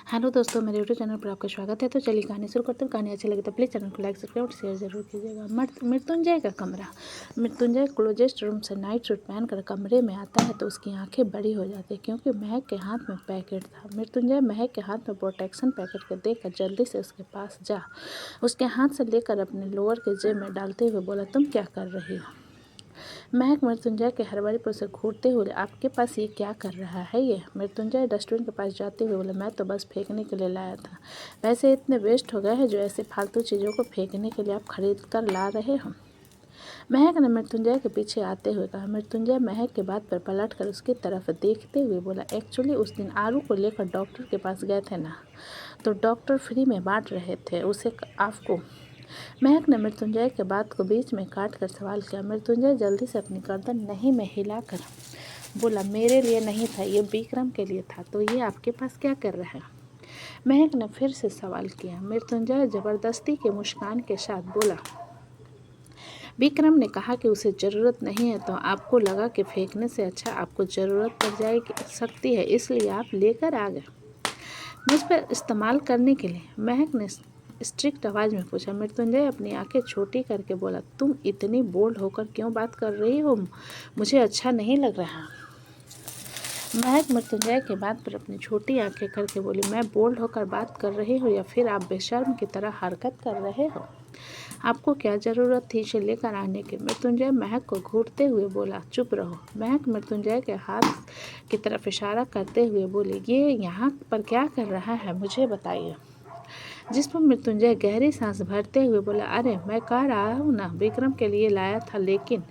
Hello दोस्तों, मेरे YouTube channel पर आपका स्वागत है। तो चलिए कहानी शुरू करते हैं। कहानी अच्छी लगी तो प्लीज़ चैनल को लाइक सब्सक्राइब और शेयर जरूर कीजिएगा। मृत्युंजय का कमरा। मृत्युंजय क्लोजेस्ट रूम से नाइट सूट पहनकर कमरे में आता है तो उसकी आंखें बड़ी हो जाती है क्योंकि महक के हाथ में पैकेट था। मृत्युंजय महक के हाथ में प्रोटेक्शन पैकेट को देखकर जल्दी से उसके पास जा उसके हाथ से लेकर अपने लोअर के जेब में डालते हुए बोला, तुम क्या कर रही हो? महक मृत्युंजय के हड़बड़ी पर उसे घूरते हुए, आपके पास ये क्या कर रहा है ये? मृत्युंजय डस्टबिन के पास जाते हुए बोला, मैं तो बस फेंकने के लिए लाया था। वैसे इतने वेस्ट हो गए हैं जो ऐसे फालतू चीज़ों को फेंकने के लिए आप खरीद कर ला रहे हो। महक ने मृत्युंजय के पीछे आते हुए कहा। मृत्युंजय महक के बात पर पलट कर उसकी तरफ देखते हुए बोला, एक्चुअली उस दिन आरू को लेकर डॉक्टर के पास गए थे ना, तो डॉक्टर फ्री में बांट रहे थे उसे आपको। महक ने मृत्युंजय के बात को बीच में काट कर सवाल किया। मृत्युंजय जल्दी से अपनी गर्दन नहीं में हिलाकर बोला, मेरे लिए नहीं था, ये विक्रम के लिए था, तो ये आपके पास क्या कर रहा है? महक ने फिर से सवाल किया। मृत्युंजय जबरदस्ती के मुस्कान के साथ बोला, विक्रम ने कहा कि उसे ज़रूरत नहीं है, तो आपको लगा कि फेंकने से अच्छा आपको ज़रूरत पड़ जाएगी सकती है, इसलिए आप लेकर आ गए मुझ पर इस्तेमाल करने के लिए। महक ने स्ट्रिक्ट आवाज़ में पूछा। मृत्युंजय अपनी आंखें छोटी करके बोला, तुम इतनी बोल्ड होकर क्यों बात कर रही हो? मुझे अच्छा नहीं लग रहा। महक मृत्युंजय की बात पर अपनी छोटी आंखें करके बोली, मैं बोल्ड होकर बात कर रही हूँ या फिर आप बेशर्म की तरह हरकत कर रहे हो? आपको क्या ज़रूरत थी इसे लेकर आने की? मृत्युंजय महक को घूरते हुए बोला, चुप रहो। महक मृत्युंजय के हाथ की तरफ इशारा करते हुए बोली, ये यहाँ पर क्या कर रहा है, मुझे बताइए। जिस पर मृत्युंजय गहरी सांस भरते हुए बोला, अरे मैं कह रहा हूँ ना, विक्रम के लिए लाया था। लेकिन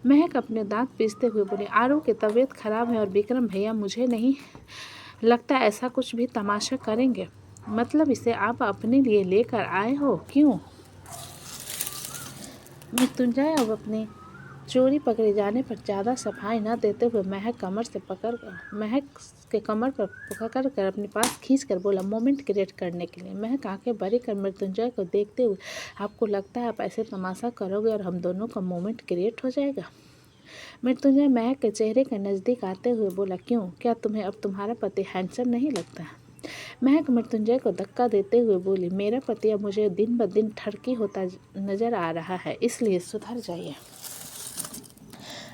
महक अपने दांत पीसते हुए बोली, आरू की तबीयत खराब है और विक्रम भैया मुझे नहीं लगता ऐसा कुछ भी तमाशा करेंगे। मतलब इसे आप अपने लिए लेकर आए हो, क्यों? मृत्युंजय अब अपनी चोरी पकड़े जाने पर ज़्यादा सफाई न देते हुए महक के कमर पर पकड़ कर अपने पास खींच कर बोला, मोमेंट क्रिएट करने के लिए। महक आंखें भरी कर मृत्युंजय को देखते हुए, आपको लगता है आप ऐसे तमाशा करोगे और हम दोनों का मोमेंट क्रिएट हो जाएगा? मृत्युंजय महक के चेहरे के नज़दीक आते हुए बोला, क्यों, क्या तुम्हें अब तुम्हारा पति हैंडसम नहीं लगता? महक मृत्युंजय को धक्का देते हुए बोली, मेरा पति अब मुझे दिन ब दिन ठरकी होता नजर आ रहा है, इसलिए सुधर जाइए।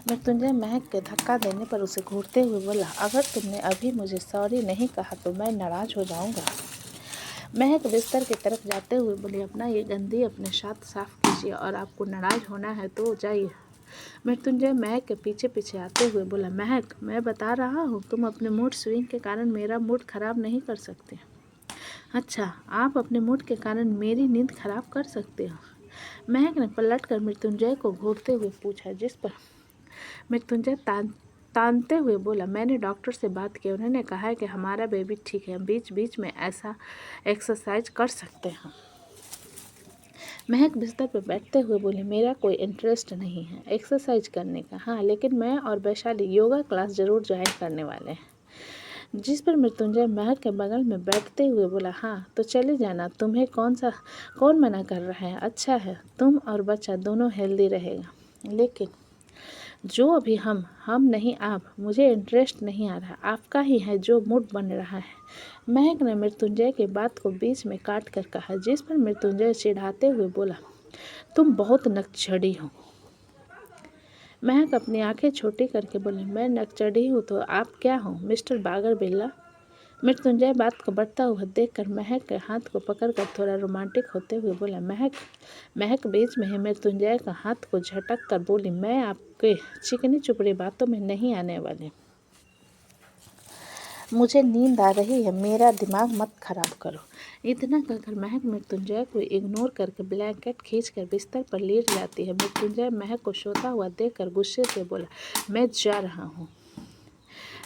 मृत्युंजय महक के धक्का देने पर उसे घूरते हुए बोला, अगर तुमने अभी मुझे सॉरी नहीं कहा तो मैं नाराज़ हो जाऊंगा। महक बिस्तर की तरफ जाते हुए बोली, अपना ये गंदी अपने साथ साफ कीजिए और आपको नाराज़ होना है तो जाइए। मृत्युंजय महक के पीछे पीछे आते हुए बोला, महक मैं बता रहा हूँ, तुम अपने मूड स्विंग के कारण मेरा मूड खराब नहीं कर सकते। अच्छा, आप अपने मूड के कारण मेरी नींद खराब कर सकते हो? महक ने पलट कर मृत्युंजय को घूरते हुए पूछा, जिस पर मृत्युंजय तानते हुए बोला, मैंने डॉक्टर से बात की, उन्होंने कहा है कि हमारा बेबी ठीक है, बीच बीच में ऐसा एक्सरसाइज कर सकते हैं। महक बिस्तर पर बैठते हुए बोली, मेरा कोई इंटरेस्ट नहीं है एक्सरसाइज करने का। हाँ, लेकिन मैं और वैशाली योगा क्लास ज़रूर ज्वाइन करने वाले हैं। जिस पर मृत्युंजय महक के बगल में बैठते हुए बोला, हाँ तो चले जाना, तुम्हें कौन मना कर रहा है? अच्छा है, तुम और बच्चा दोनों हेल्दी रहेगा। लेकिन जो अभी हम नहीं आप, मुझे इंटरेस्ट नहीं आ रहा, आपका ही है जो मूड बन रहा है। महक ने मृत्युंजय की बात को बीच में काट कर कहा, जिस पर मृत्युंजय चिढ़ाते हुए बोला, तुम बहुत नकचढ़ी हो। महक अपनी आंखें छोटी करके बोली, मैं नकचढ़ी हूँ तो आप क्या हो, मिस्टर बागर बिल्ला? मृत्युंजय बात को बढ़ता हुआ देखकर महक के हाथ को पकड़कर थोड़ा रोमांटिक होते हुए बोला, महक बीच में ही मृत्युंजय का हाथ को झटक कर बोली, मैं आपके चिकनी चुपड़ी बातों में नहीं आने वाली, मुझे नींद आ रही है, मेरा दिमाग मत खराब करो। इतना कहकर महक मृत्युंजय को इग्नोर करके ब्लैंकेट खींचकर बिस्तर पर लेट जाती है। मृत्युंजय महक को सोता हुआ देखकर गुस्से से बोला, मैं जा रहा हूँ।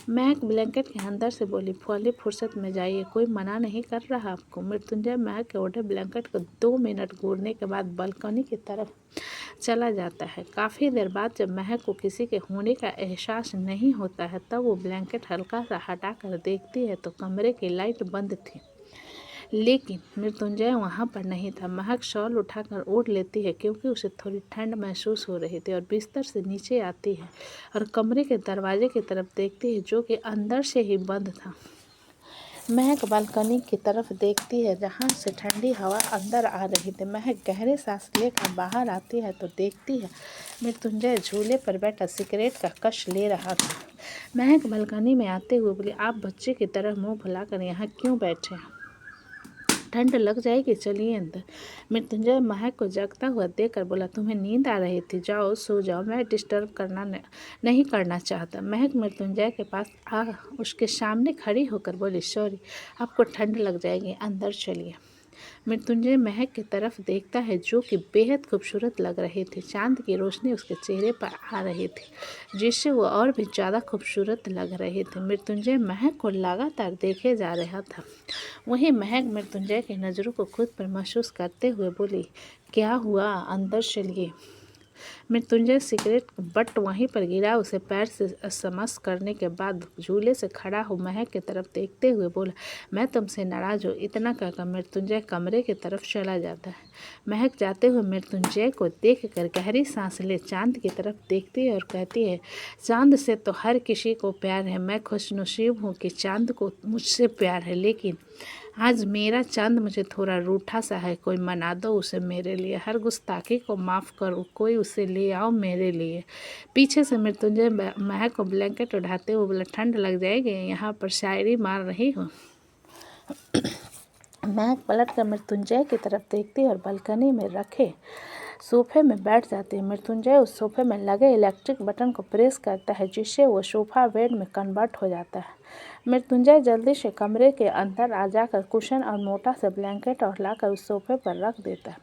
महक ब्लैंकेट के अंदर से बोली, फौली फुर्सत में जाइए, कोई मना नहीं कर रहा आपको। मृत्युंजय महक के ओढ़े ब्लैंकेट को 2 मिनट घूरने के बाद बालकनी की तरफ चला जाता है। काफ़ी देर बाद जब महक को किसी के होने का एहसास नहीं होता है तब वो ब्लैंकेट हल्का सा हटा कर देखती है तो कमरे की लाइट बंद थी, लेकिन मृत्युंजय वहाँ पर नहीं था। महक शॉल उठाकर ओढ़ लेती है क्योंकि उसे थोड़ी ठंड महसूस हो रही थी और बिस्तर से नीचे आती है और कमरे के दरवाजे की तरफ देखती है जो कि अंदर से ही बंद था। महक बालकनी की तरफ देखती है जहाँ से ठंडी हवा अंदर आ रही थी। महक गहरे सांस लेकर बाहर आती है तो देखती है मृत्युंजय झूले पर बैठा सिगरेट का कश ले रहा था। महक बालकनी में आते हुए बोली, आप बच्चे की तरह मुंह फुलाकर यहाँ क्यों बैठे हैं? ठंड लग जाएगी, चलिए अंदर। मृत्युंजय महक को जगता हुआ देखकर बोला, तुम्हें नींद आ रही थी, जाओ सो जाओ, मैं डिस्टर्ब नहीं करना चाहता। महक मृत्युंजय के पास आ उसके सामने खड़ी होकर बोली, सॉरी, आपको ठंड लग जाएगी, अंदर चलिए। मृत्युंजय महक की तरफ देखता है जो कि बेहद खूबसूरत लग रही थी। चांद की रोशनी उसके चेहरे पर आ रही थी जिससे वो और भी ज़्यादा खूबसूरत लग रही थी। मृत्युंजय महक को लगातार देखे जा रहा था। वहीं महक मृत्युंजय की नज़रों को खुद पर महसूस करते हुए बोली, क्या हुआ, अंदर चलिए। मृत्युंजय सिगरेट बट वहीं पर गिरा उसे पैर से स्मश करने के बाद झूले से खड़ा हो महक की तरफ देखते हुए बोला, मैं तुमसे नाराज़ हूँ। इतना कहकर मृत्युंजय कमरे की तरफ चला जाता है। महक जाते हुए मृत्युंजय को देख कर गहरी सांस ले चांद की तरफ देखती है और कहती है, चांद से तो हर किसी को प्यार है, मैं खुशनसीब हूँ कि चांद को मुझसे प्यार है, लेकिन आज मेरा चांद मुझे थोड़ा रूठा सा है। कोई मना दो उसे मेरे लिए, हर गुस्ताखी को माफ़ करो, कोई उसे ले आओ मेरे लिए। पीछे से मृत्युंजय महक को ब्लैंकेट उठाते हुए बोला, ठंड लग जाएगी, यहाँ पर शायरी मार रही हूँ। महक पलट कर मृत्युंजय की तरफ देखती है और बालकनी में रखे सोफे में बैठ जाती है। मृत्युंजय उस सोफे में लगे इलेक्ट्रिक बटन को प्रेस करता है जिससे वो सोफा बेड में कन्वर्ट हो जाता है। मृत्युंजय जल्दी से कमरे के अंदर आ जाकर कुशन और मोटा सा ब्लैंकेट और लाकर उस सोफे पर रख देता है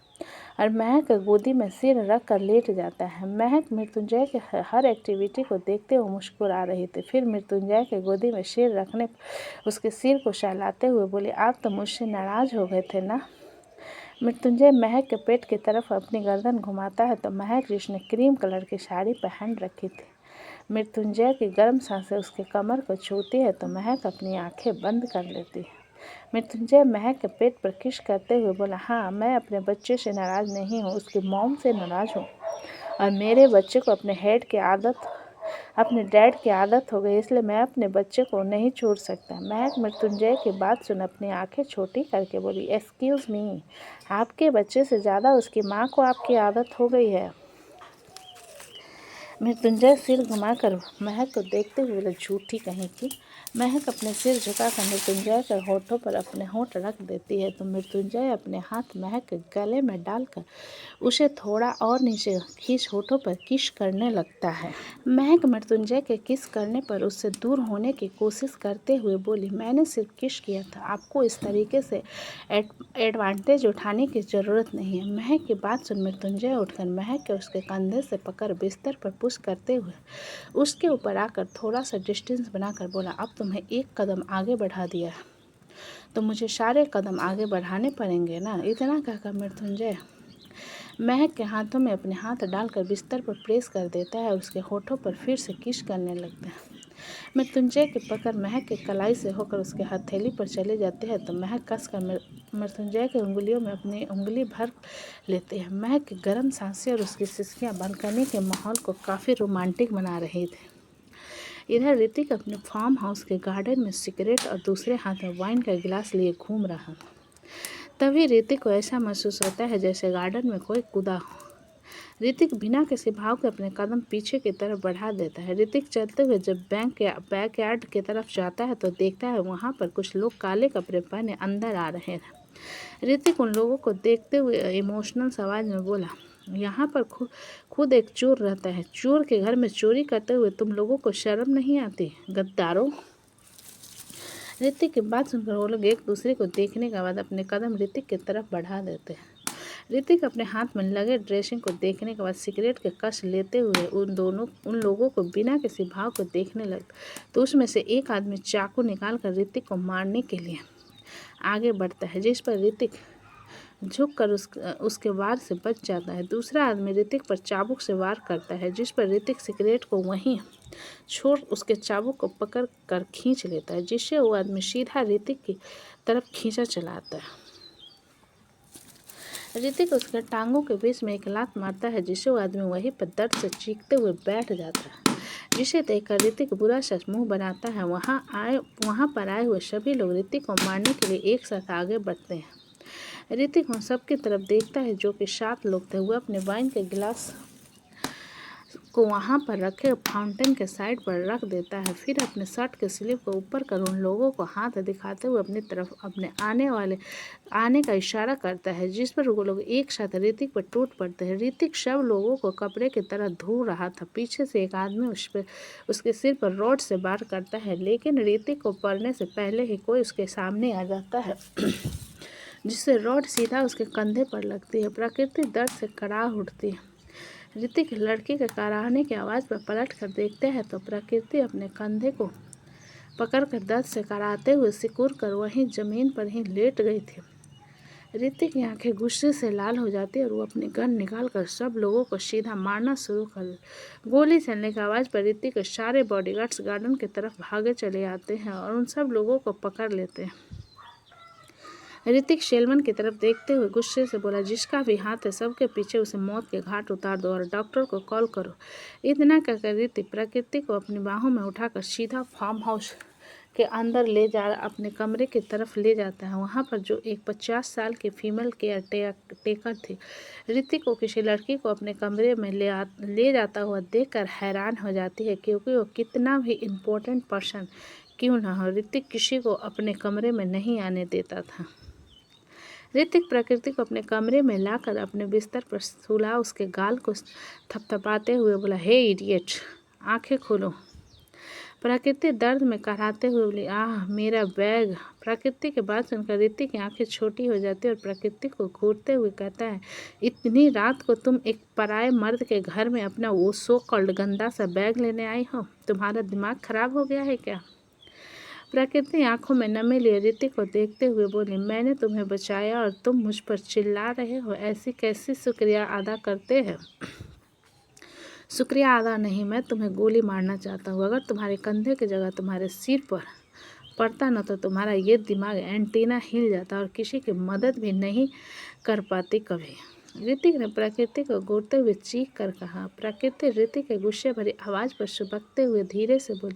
और महक गोदी में सिर रख कर लेट जाता है। महक मृत्युंजय के हर एक्टिविटी को देखते हुए मुस्कुरा रही थी। फिर मृत्युंजय के गोदी में सिर रखने उसके सिर को सहलाते हुए बोली, आप तो मुझसे नाराज़ हो गए थे ना। मृत्युंजय महक के पेट की तरफ अपनी गर्दन घुमाता है तो महक, जिसने क्रीम कलर की साड़ी पहन रखी थी, मृत्युंजय की गर्म सांसें उसके कमर को छूती है तो महक अपनी आंखें बंद कर लेती है। मृत्युंजय महक के पेट पर किस करते हुए बोला, हाँ, मैं अपने बच्चे से नाराज़ नहीं हूँ, उसकी मॉम से नाराज़ हूँ और मेरे बच्चे को अपने डैड की आदत हो गई, इसलिए मैं अपने बच्चे को नहीं छोड़ सकता। महक मृत्युंजय की बात सुन अपनी आंखें छोटी करके बोली, एक्सक्यूज़ मी, आपके बच्चे से ज़्यादा उसकी माँ को आपकी आदत हो गई है। मृत्युंजय सिर घुमाकर महक को देखते हुए बोले, झूठी कहीं की। महक अपने सिर झुकाकर मृत्युंजय के होठों पर अपने होंठ रख देती है तो मृत्युंजय अपने हाथ महक के गले में डालकर उसे थोड़ा और नीचे खींच होठों पर किस करने लगता है। महक मृत्युंजय के किस करने पर उससे दूर होने की कोशिश करते हुए बोली, मैंने सिर्फ किस किया था, आपको इस तरीके से एडवांटेज उठाने की ज़रूरत नहीं है। महक की बात सुन मृत्युंजय उठकर महक के उसके कंधे से पकड़ बिस्तर पर पुश करते हुए उसके ऊपर आकर थोड़ा सा डिस्टेंस बनाकर बोला, अब तुम्हें एक कदम आगे बढ़ा दिया तो मुझे सारे कदम आगे बढ़ाने पड़ेंगे ना। इतना कहकर मृत्युंजय महक के हाथों में अपने हाथ डालकर बिस्तर पर प्रेस कर देता है और उसके होठों पर फिर से किस करने लगता है। मृत्युंजय की पकड़ महक के कलाई से होकर उसके हथेली पर चले जाते हैं तो महक कसकर मृत्युंजय की उंगलियों में अपनी उंगली भर लेते हैं। महक की गर्म सांसें और उसकी सिसकियाँ बालकनी के माहौल को काफ़ी रोमांटिक बना रही थी। इधर ऋतिक अपने फार्म हाउस के गार्डन में सिगरेट और दूसरे हाथ में वाइन का गिलास लिए घूम रहा। तभी ऋतिक को ऐसा महसूस होता है जैसे गार्डन में कोई कूदा हो। ऋतिक बिना किसी भाव के अपने कदम पीछे की तरफ बढ़ा देता है। ऋतिक चलते हुए जब बैकयार्ड की तरफ जाता है तो देखता है वहाँ पर कुछ लोग काले कपड़े पहने अंदर आ रहे हैं। ऋतिक उन लोगों को देखते हुए इमोशनल आवाज़ में बोला, यहाँ पर खुद एक चोर रहता है, चोर के घर में चोरी करते हुए तुम लोगों को शर्म नहीं आती, गद्दारों। ऋतिक की बात सुनकर वो लोग एक दूसरे को देखने के बाद अपने कदम ऋतिक की तरफ बढ़ा देते हैं। ऋतिक अपने हाथ में लगे ड्रेसिंग को देखने के बाद सिगरेट के कश लेते हुए उन लोगों को बिना किसी भाव को देखने लगता तो उसमें से एक आदमी चाकू निकाल कर ऋतिक को मारने के लिए आगे बढ़ता है, जिस पर ऋतिक झुककर उसके वार से बच जाता है। दूसरा आदमी ऋतिक पर चाबुक से वार करता है, जिस पर ऋतिक सिगरेट को वहीं छोड़ उसके चाबुक को पकड़ कर खींच लेता है, जिससे वो आदमी सीधा ऋतिक की तरफ खींचा चला आता है। ऋतिक उसके टांगों के बीच में एक लात मारता है, जिससे वो आदमी वहीं पर दर्द से चीखते हुए बैठ जाता है। जिसे देखकर ऋतिक बुरा सा मुंह बनाता है। वहाँ पर आए हुए सभी लोग ऋतिक को मारने के लिए एक साथ आगे बढ़ते हैं। ऋतिक उन सबकी तरफ देखता है जो कि 7 लोग थे। वह अपने वाइन के गिलास को वहाँ पर रखे फाउंटेन के साइड पर रख देता है। फिर अपने शर्ट के स्लीव को ऊपर कर उन लोगों को हाथ दिखाते हुए अपनी तरफ अपने आने का इशारा करता है, जिस पर वो लोग एक साथ ऋतिक पर टूट पड़ते हैं। ऋतिक सब लोगों को कपड़े की तरह धो रहा था। पीछे से एक आदमी उसके सिर पर रॉड से वार करता है, लेकिन ऋतिक को पड़ने से पहले ही कोई उसके सामने आ जाता है जिससे रॉड सीधा उसके कंधे पर लगती है। प्रकृति दर्द से कराह उठती है। ऋतिक लड़की के कराहने की आवाज़ पर पलट कर देखते हैं तो प्रकृति अपने कंधे को पकड़कर दर्द से कराहते हुए सिकुड़ कर वहीं जमीन पर ही लेट गई थी। ऋतिक की आंखें गुस्से से लाल हो जाती है और वो अपनी गन निकाल कर सब लोगों को सीधा मारना शुरू कर दे। गोली चलने की आवाज़ पर ऋतिक के सारे बॉडीगार्ड्स गार्डन की तरफ भागे चले आते हैं और उन सब लोगों को पकड़ लेते हैं। ऋतिक शेलमन की तरफ देखते हुए गुस्से से बोला, जिसका भी हाथ है सबके पीछे उसे मौत के घाट उतार दो और डॉक्टर को कॉल करो। इतना कहकर ऋतिक प्रकृति को अपनी बाहों में उठाकर सीधा फार्म हाउस के अंदर अपने कमरे की तरफ ले जाता है। वहाँ पर जो एक 50 साल की फीमेल केयर टेकर थी, ऋतिक को किसी लड़की को अपने कमरे में ले जाता हुआ देखकर हैरान हो जाती है, क्योंकि वो कितना भी इम्पोर्टेंट पर्सन क्यों ना हो, ऋतिक किसी को अपने कमरे में नहीं आने देता था। ऋतिक प्रकृति को अपने कमरे में लाकर अपने बिस्तर पर सुला उसके गाल को थपथपाते हुए बोला, हे इडियट, आंखें खोलो। प्रकृति दर्द में कराहते हुए बोली, आह मेरा बैग। प्रकृति के बात सुनकर ऋतिक की आंखें छोटी हो जाती है और प्रकृति को घूरते हुए कहता है, इतनी रात को तुम एक पराये मर्द के घर में अपना वो सो कॉल्ड गंदा सा बैग लेने आई हो? तुम्हारा दिमाग खराब हो गया है क्या? प्रकृति आंखों में नमी लिए ऋतिक को देखते हुए बोली, मैंने तुम्हें बचाया और तुम मुझ पर चिल्ला रहे हो? ऐसी कैसी शुक्रिया अदा करते हैं? शुक्रिया अदा नहीं, मैं तुम्हें गोली मारना चाहता हूँ। अगर तुम्हारे कंधे की जगह तुम्हारे सिर पर पड़ता न तो तुम्हारा ये दिमाग एंटीना हिल जाता और किसी की मदद भी नहीं कर पाती कभी। ऋतिक ने प्रकृति को घूरते हुए चीख कर कहा। प्रकृति ऋतिक के गुस्से भरी आवाज़ पर सुबकते हुए धीरे से बोली,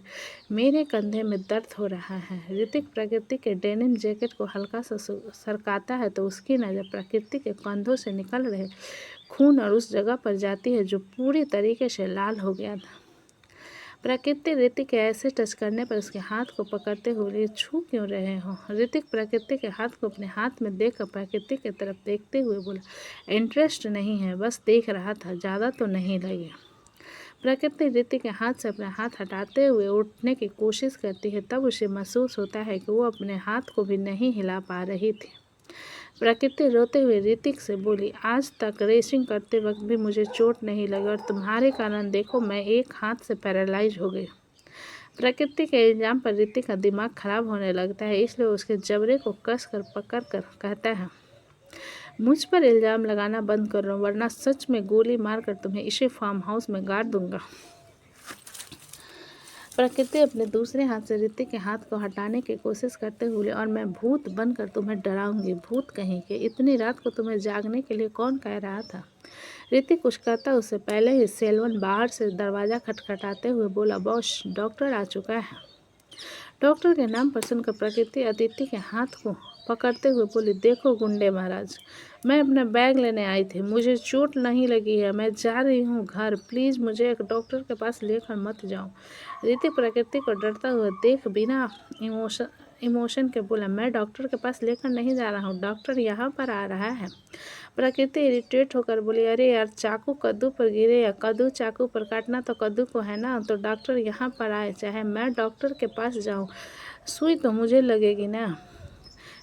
मेरे कंधे में दर्द हो रहा है। ऋतिक प्रकृति के डेनिम जैकेट को हल्का सा सरकाता है तो उसकी नज़र प्रकृति के कंधों से निकल रहे खून और उस जगह पर जाती है जो पूरी तरीके से लाल हो गया था। प्रकृति ऋतिक के ऐसे टच करने पर उसके हाथ को पकड़ते हुए, छू क्यों रहे हो? ऋतिक प्रकृति के हाथ को अपने हाथ में देखकर प्रकृति की तरफ देखते हुए बोला, इंटरेस्ट नहीं है, बस देख रहा था, ज़्यादा तो नहीं लगे। प्रकृति ऋतिक के हाथ से अपना हाथ हटाते हुए उठने की कोशिश करती है, तब उसे महसूस होता है कि वो अपने हाथ को भी नहीं हिला पा रही थी। प्रकृति रोते हुए ऋतिक से बोली, आज तक रेसिंग करते वक्त भी मुझे चोट नहीं लगी और तुम्हारे कारण देखो मैं एक हाथ से पैरालाइज हो गई। प्रकृति के इल्ज़ाम पर ऋतिक का दिमाग खराब होने लगता है, इसलिए उसके जबड़े को कस कर पकड़ कर कहता है, मुझ पर इल्ज़ाम लगाना बंद करो वरना सच में गोली मारकर तुम्हें इसी फार्म हाउस में गाड़ दूंगा। प्रकृति अपने दूसरे हाथ से ऋतिक के हाथ को हटाने की कोशिश करते हुए, और मैं भूत बनकर तुम्हें डराऊंगी, भूत कहीं के, इतनी रात को तुम्हें जागने के लिए कौन कह रहा था? ऋतिक कुछ कहता उससे पहले ही सेल्वन बाहर से दरवाज़ा खटखटाते हुए बोला, बॉस, डॉक्टर आ चुका है। डॉक्टर के नाम पर सुनकर प्रकृति अदिति के हाथ को पकड़ते हुए बोली, देखो गुंडे महाराज, मैं अपना बैग लेने आई थी, मुझे चोट नहीं लगी है, मैं जा रही हूँ घर, प्लीज़ मुझे एक डॉक्टर के पास लेकर मत जाओ। ऋतिक प्रकृति को डरता हुआ देख बिना इमोशन के बोला, मैं डॉक्टर के पास लेकर नहीं जा रहा हूँ, डॉक्टर यहाँ पर आ रहा है। प्रकृति इरिटेट होकर बोली, अरे यार, चाकू कद्दू पर गिरे या कद्दू चाकू पर काटना तो कद्दू को है ना, तो डॉक्टर यहाँ पर आए, चाहे मैं डॉक्टर के पास जाऊँ, सुई तो मुझे लगेगी ना।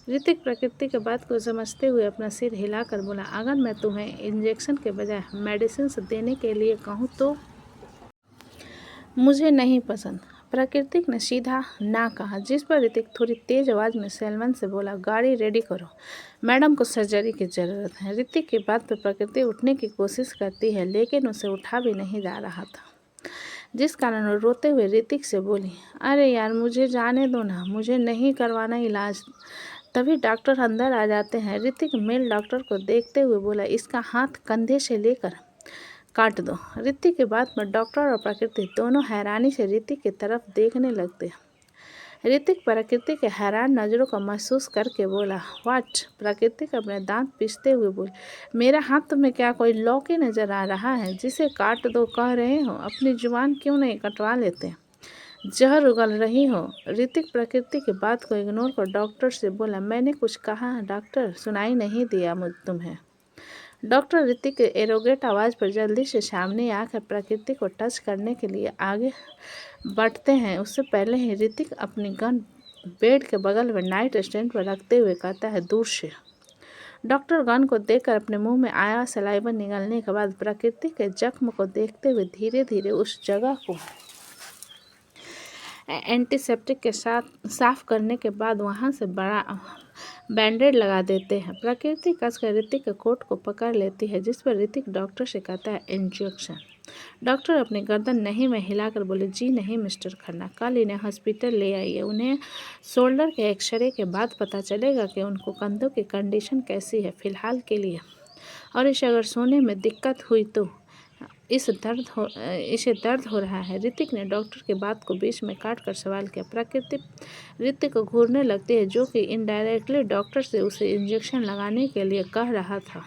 ऋतिक प्रकृति के बात को समझते हुए अपना सिर हिलाकर बोला, अगर मैं तुम्हें इंजेक्शन के बजाय मेडिसिन देने के लिए कहूँ तो? मुझे नहीं पसंद। प्राकृतिक ने सीधा ना कहा, जिस पर ऋतिक थोड़ी तेज आवाज़ में सेल्वन से बोला, गाड़ी रेडी करो, मैडम को सर्जरी की ज़रूरत है। ऋतिक की बात पर प्रकृति उठने की कोशिश करती है, लेकिन उसे उठा भी नहीं जा रहा था, जिस कारण वो रोते हुए ऋतिक से बोली, अरे यार, मुझे जाने दो ना, मुझे नहीं करवाना इलाज। तभी डॉक्टर अंदर आ जाते हैं। ऋतिक मेल डॉक्टर को देखते हुए बोला, इसका हाथ कंधे से लेकर काट दो। ऋतिक की बात पर डॉक्टर और प्रकृति दोनों हैरानी से ऋतिक की तरफ देखने लगते। ऋतिक प्रकृति के हैरान नज़रों को महसूस करके बोला, वाट। प्रकृति अपने दांत पीसते हुए बोली, मेरा हाथ तुम्हें क्या कोई लौकी नजर आ रहा है जिसे काट दो कह रहे हो? अपनी जुबान क्यों नहीं कटवा लेते? जहर उगल रही हो। ऋतिक प्रकृति की बात को इग्नोर कर डॉक्टर से बोला, मैंने कुछ कहा डॉक्टर, सुनाई नहीं दिया तुम्हें? डॉक्टर ऋतिक के एरोगेट आवाज़ पर जल्दी से सामने आकर प्रकृति को टच करने के लिए आगे बढ़ते हैं। उससे पहले ही ऋतिक अपनी गन बेड के बगल में नाइट स्टैंड पर रखते हुए कहता है, दूर से। डॉक्टर गन को देखकर अपने मुंह में आया सलाइवा निगलने के बाद प्रकृति के जख्म को देखते हुए धीरे धीरे उस जगह को एंटीसेप्टिक के साथ साफ करने के बाद वहां से बड़ा बैंडेड लगा देते हैं। प्रकृति कसकर ऋतिक के कोट को पकड़ लेती है, जिस पर ऋतिक डॉक्टर से कहता है, इंजेक्शन। डॉक्टर अपनी गर्दन नहीं में हिलाकर बोले, जी नहीं मिस्टर खन्ना, कल इन्हें हॉस्पिटल ले आइए। उन्हें शोल्डर के एक्सरे के बाद पता चलेगा कि उनको कंधों की कंडीशन कैसी है फिलहाल के लिए, और इसे अगर सोने में दिक्कत हुई तो इसे दर्द हो रहा है। ऋतिक ने डॉक्टर की बात को बीच में काट कर सवाल किया। प्रकृति ऋतिक को घूरने लगती है, जो कि इनडायरेक्टली डॉक्टर से उसे इंजेक्शन लगाने के लिए कह रहा था।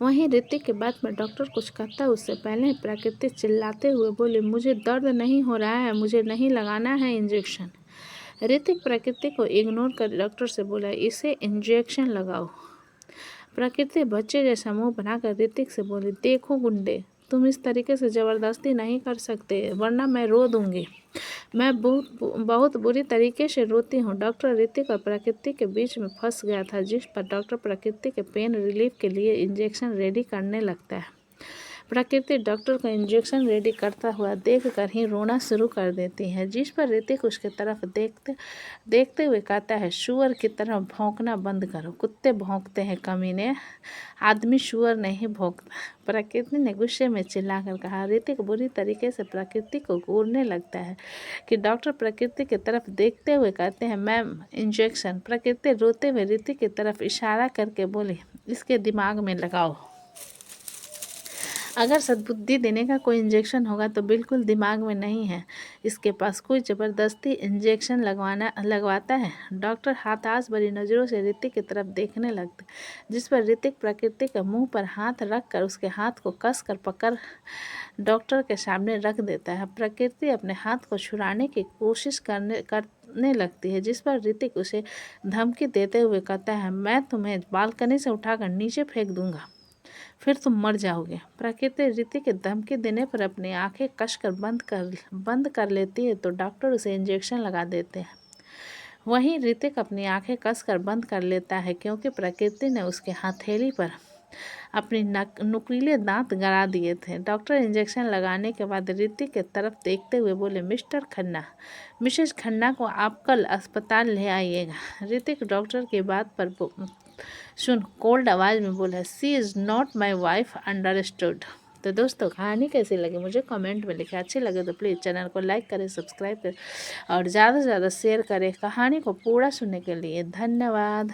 वहीं ऋतिक के बात में डॉक्टर कुछ कहता उससे पहले प्रकृति चिल्लाते हुए बोले, मुझे दर्द नहीं हो रहा है, मुझे नहीं लगाना है इंजेक्शन। ऋतिक प्रकृति को इग्नोर कर डॉक्टर से बोला, इसे इंजेक्शन लगाओ। प्रकृति बच्चे जैसा मुंह बनाकर ऋतिक से बोली, देखो गुंडे, तुम इस तरीके से ज़बरदस्ती नहीं कर सकते, वरना मैं रो दूंगी। मैं बहुत बुरी तरीके से रोती हूँ। डॉक्टर ऋतिक और प्रकृति के बीच में फंस गया था, जिस पर डॉक्टर प्रकृति के पेन रिलीफ के लिए इंजेक्शन रेडी करने लगता है। प्रकृति डॉक्टर को इंजेक्शन रेडी करता हुआ देखकर ही रोना शुरू कर देती है, जिस पर ऋतिक उसके तरफ देखते हुए कहता है, शुअर की तरह भौंकना बंद करो। कुत्ते भौंकते हैं कमीने, आदमी शुअर नहीं भौंकता। प्रकृति ने गुस्से में चिल्लाकर कहा। ऋतिक बुरी तरीके से प्रकृति को घूरने लगता है कि डॉक्टर प्रकृति की तरफ देखते हुए कहते हैं, मैम इंजेक्शन। प्रकृति रोते हुए ऋतिक की तरफ इशारा करके बोली, इसके दिमाग में लगाओ। अगर सद्बुद्धि देने का कोई इंजेक्शन होगा तो बिल्कुल दिमाग में नहीं है, इसके पास कोई ज़बरदस्ती इंजेक्शन लगवाता है। डॉक्टर हाथास भरी नज़रों से ऋतिक की तरफ देखने लगते, जिस पर ऋतिक प्रकृति के मुंह पर हाथ रख कर उसके हाथ को कस कर पकड़ डॉक्टर के सामने रख देता है। प्रकृति अपने हाथ को छुड़ाने की कोशिश करने लगती है, जिस पर ऋतिक उसे धमकी देते हुए कहता है, मैं तुम्हें बालकनी से उठाकर नीचे फेंक दूंगा, फिर तुम मर जाओगे। प्रकृति ऋतिक के धमकी देने पर अपनी आंखें कसकर बंद कर लेती है, तो डॉक्टर उसे इंजेक्शन लगा देते हैं। वहीं ऋतिक अपनी आंखें कसकर बंद कर लेता है, क्योंकि प्रकृति ने उसके हथेली पर अपनी नुकीले दांत गड़ा दिए थे। डॉक्टर इंजेक्शन लगाने के बाद ऋतिक की तरफ देखते हुए बोले, मिस्टर खन्ना, मिसेस खन्ना को आप कल अस्पताल ले आइएगा। ऋतिक डॉक्टर की बात पर सुन कोल्ड आवाज़ में बोला, she is not my wife, understood. तो दोस्तों कहानी कैसी लगी मुझे कमेंट में लिखें। अच्छी लगे तो प्लीज़ चैनल को लाइक करें, सब्सक्राइब करें और ज़्यादा से ज़्यादा शेयर करें। कहानी को पूरा सुनने के लिए धन्यवाद।